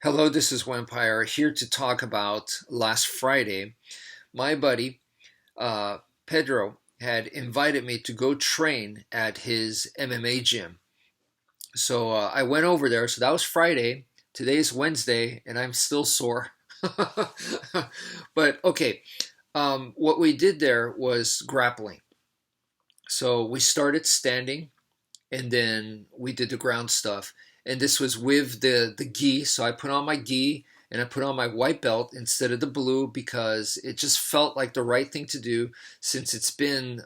Hello, this is wmpyr here to talk about last Friday. My buddy Pedro had invited me to go train at his MMA gym. So I went over there. So that was Friday. Today's Wednesday, and I'm still sore. But okay, what we did there was grappling. So we started standing, and then we did the ground stuff. And this was with the gi. So I put on my gi and I put on my white belt instead of the blue because it just felt like the right thing to do since it's been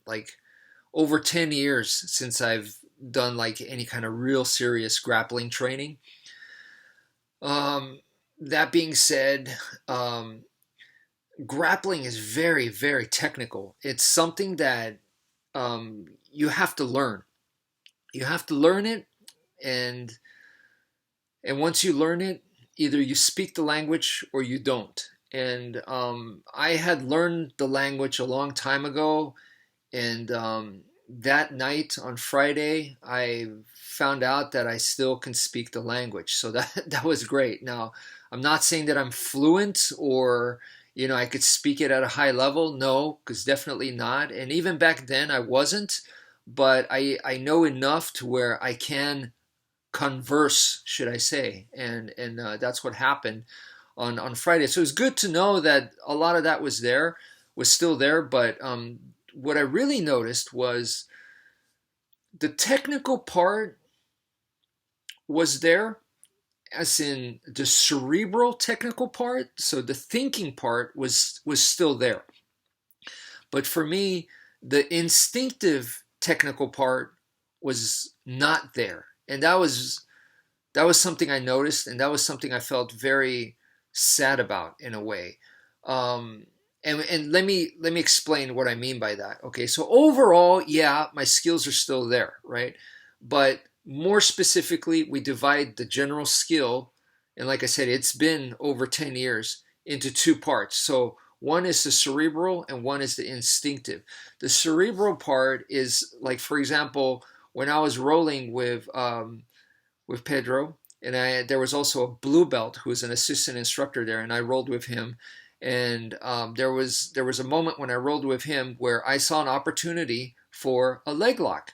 like over 10 years since I've done like any kind of real serious grappling training. That being said, grappling is very, very technical. It's something that you have to learn. You have to learn it, and once you learn it, either you speak the language or you don't. And I had learned the language a long time ago, and that night on Friday, I found out that I still can speak the language. So that was great. Now, I'm not saying that I'm fluent or I could speak it at a high level. No, because definitely not. And even back then, I wasn't. But I know enough to where I can converse, should I say, and that's what happened on Friday. So it was good to know that a lot of that was still there. But what I really noticed was the technical part was there, as in the cerebral technical part. So the thinking part was still there. But for me, the instinctive technical part was not there. And that was something I noticed, and that was something I felt very sad about in a way. And let me explain what I mean by that. Okay, so overall, yeah, my skills are still there, right? But more specifically, we divide the general skill, and like I said, it's been over 10 years, into two parts. So one is the cerebral and one is the instinctive. The cerebral part is like, for example, when I was rolling with Pedro, and there was also a blue belt who was an assistant instructor there, and I rolled with him. And there was a moment when I rolled with him where I saw an opportunity for a leg lock.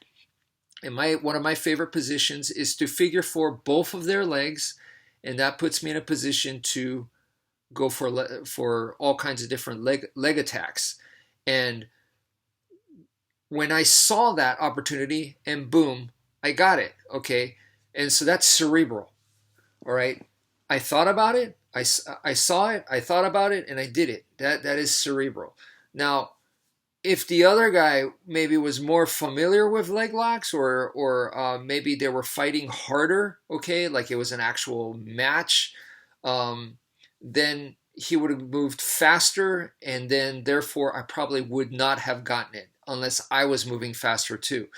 And one of my favorite positions is to figure four both of their legs, and that puts me in a position to go for all kinds of different leg attacks. And when I saw that opportunity, and boom, I got it. Okay, and so that's cerebral. All right, I thought about it. I saw it. I thought about it, and I did it. That is cerebral. Now, if the other guy maybe was more familiar with leg locks, or maybe they were fighting harder, okay, like it was an actual match, then he would have moved faster, and then therefore I probably would not have gotten it unless I was moving faster too.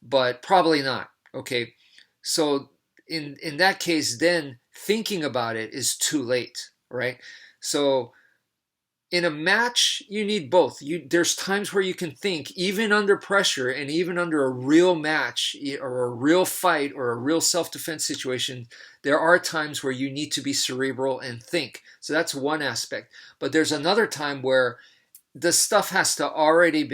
But probably not. Okay, so in that case, then thinking about it is too late, right? So in a match, you need both. There's times where you can think, even under pressure and even under a real match or a real fight or a real self-defense situation, there are times where you need to be cerebral and think. So that's one aspect. But there's another time where the stuff has to already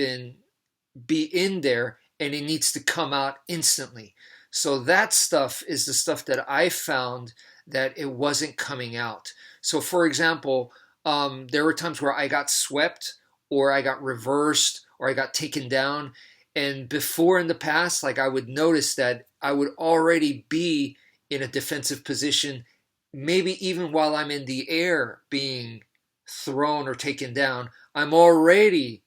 be in there and it needs to come out instantly. So that stuff is the stuff that I found that it wasn't coming out. So for example, there were times where I got swept or I got reversed or I got taken down. And before in the past, like I would notice that I would already be in a defensive position, maybe even while I'm in the air being thrown or taken down, I'm already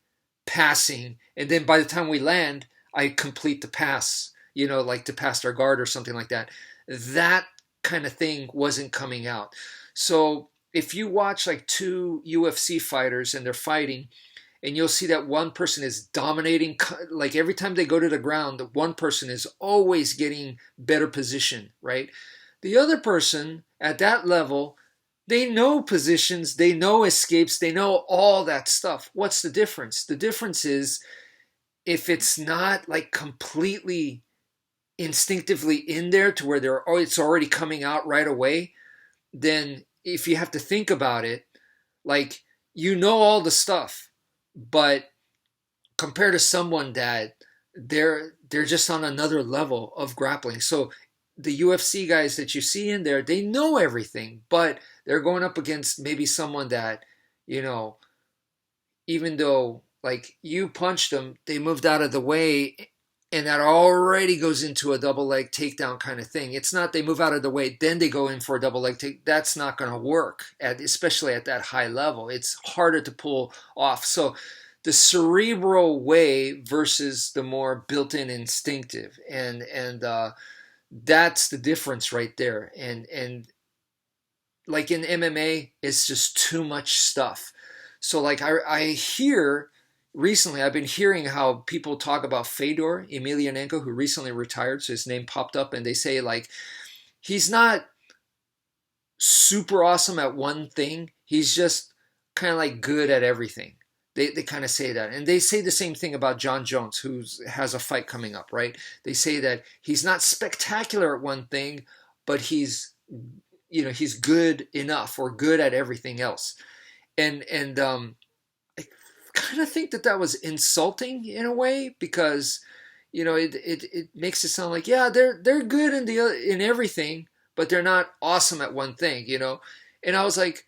passing. And then by the time we land, I complete the pass, like to pass our guard or something like that. That kind of thing wasn't coming out. So if you watch like two UFC fighters and they're fighting, and you'll see that one person is dominating, like every time they go to the ground, the one person is always getting better position, right? The other person at that level, they know positions, they know escapes, they know all that stuff. What's the difference? The difference is if it's not like completely instinctively in there to where it's already coming out right away, then if you have to think about it, like, you know all the stuff, but compared to someone that they're just on another level of grappling. So the UFC guys that you see in there, they know everything, but they're going up against maybe someone that, you know, even though like you punched them, they moved out of the way, and that already goes into a double leg takedown kind of thing. It's not they move out of the way, then they go in for a double leg take. That's not going to work, especially at that high level. It's harder to pull off. So the cerebral way versus the more built-in instinctive, and that's the difference right there. And like in MMA, it's just too much stuff. So like I hear recently, I've been hearing how people talk about Fedor Emelianenko, who recently retired. So his name popped up, and they say like he's not super awesome at one thing. He's just kind of like good at everything. They kind of say that. And they say the same thing about John Jones, who has a fight coming up, right? They say that he's not spectacular at one thing, but he's good enough or good at everything else. And I kind of think that that was insulting in a way, because it makes it sound like, yeah, they're good in everything, but they're not awesome at one thing. And I was like,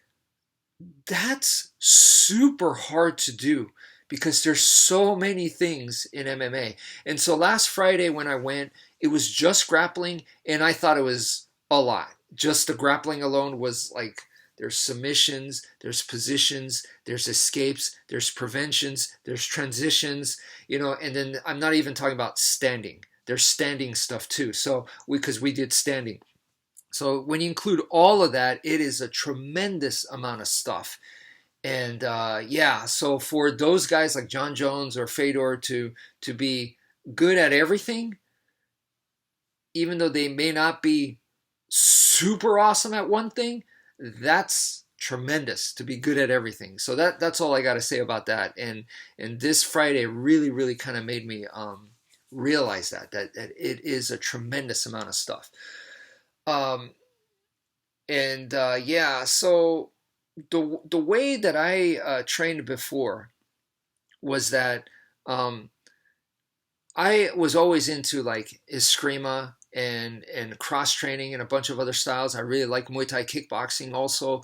that's super hard to do, because there's so many things in MMA. And so last Friday when I went, it was just grappling, and I thought it was a lot. Just the grappling alone was like, there's submissions, there's positions, there's escapes, there's preventions, there's transitions, and then I'm not even talking about standing. There's standing stuff too. So because we did standing. So when you include all of that, it is a tremendous amount of stuff. And yeah, so for those guys like John Jones or Fedor to be good at everything, even though they may not be super awesome at one thing, that's tremendous to be good at everything. So that's all I got to say about that. And this Friday really, really kind of made me realize that it is a tremendous amount of stuff. And yeah, so the way that I trained before was that I was always into like Eskrima and cross training and a bunch of other styles. I really like Muay Thai kickboxing also.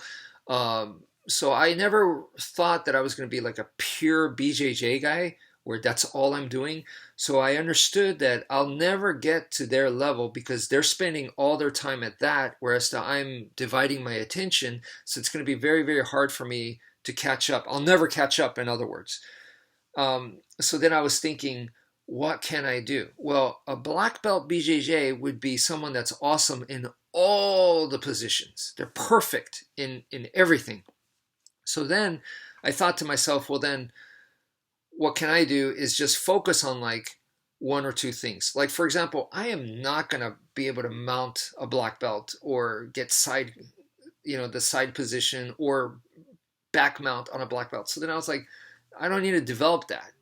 So I never thought that I was going to be like a pure BJJ guy where that's all I'm doing. So I understood that I'll never get to their level because they're spending all their time at that, whereas I'm dividing my attention. So it's going to be very, very hard for me to catch up. I'll never catch up, in other words. So then I was thinking, what can I do? Well, a black belt BJJ would be someone that's awesome in all the positions. They're perfect in everything. So then I thought to myself, well then, what can I do is just focus on like one or two things. Like for example, I am not going to be able to mount a black belt or get the side position or back mount on a black belt. So then I was like, I don't need to develop that.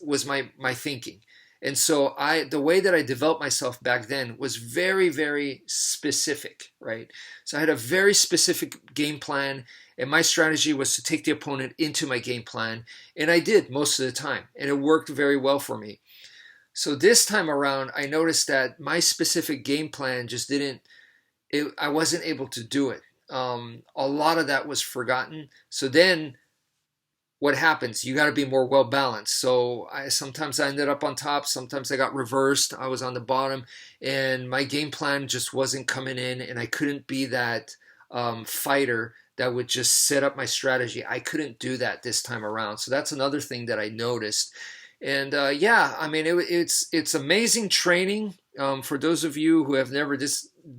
Was my thinking. And so the way that I developed myself back then was very, very specific, right? So I had a very specific game plan, and my strategy was to take the opponent into my game plan, and I did most of the time, and it worked very well for me. So this time around, I noticed that my specific game plan just I wasn't able to do it. A lot of that was forgotten. So then what happens? You got to be more well balanced. So sometimes I ended up on top, sometimes I got reversed. I was on the bottom, and my game plan just wasn't coming in, and I couldn't be that fighter that would just set up my strategy. I couldn't do that this time around. So that's another thing that I noticed. And yeah, I mean, it's amazing training. For those of you who have never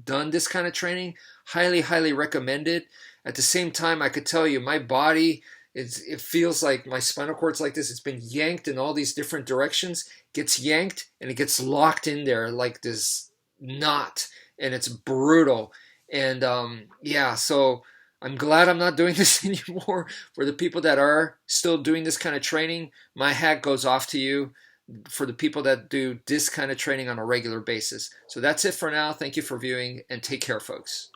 done this kind of training, highly, highly recommend it. At the same time, I could tell you, my body, it feels like my spinal cord's like this. It's been yanked in all these different directions. Gets yanked and it gets locked in there like this knot, and it's brutal. And yeah, so I'm glad I'm not doing this anymore. For the people that are still doing this kind of training, my hat goes off to you. For the people that do this kind of training on a regular basis. So that's it for now. Thank you for viewing, and take care, folks.